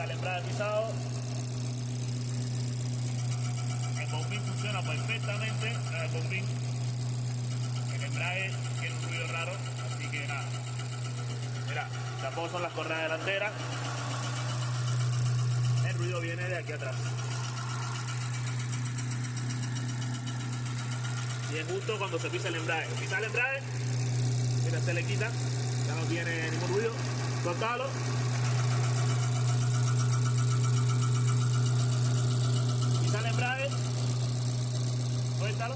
el embrague pisado. El bombín funciona perfectamente. El bombín, el embrague tiene un ruido raro, así que nada. Mira, tampoco son las correas delanteras. El ruido viene de aquí atrás. Y es justo cuando se pisa el embrague. Pisa el embrague, mira, se le quita, ya no tiene ningún ruido. Cortalo. Pisa el embrague, suéltalo.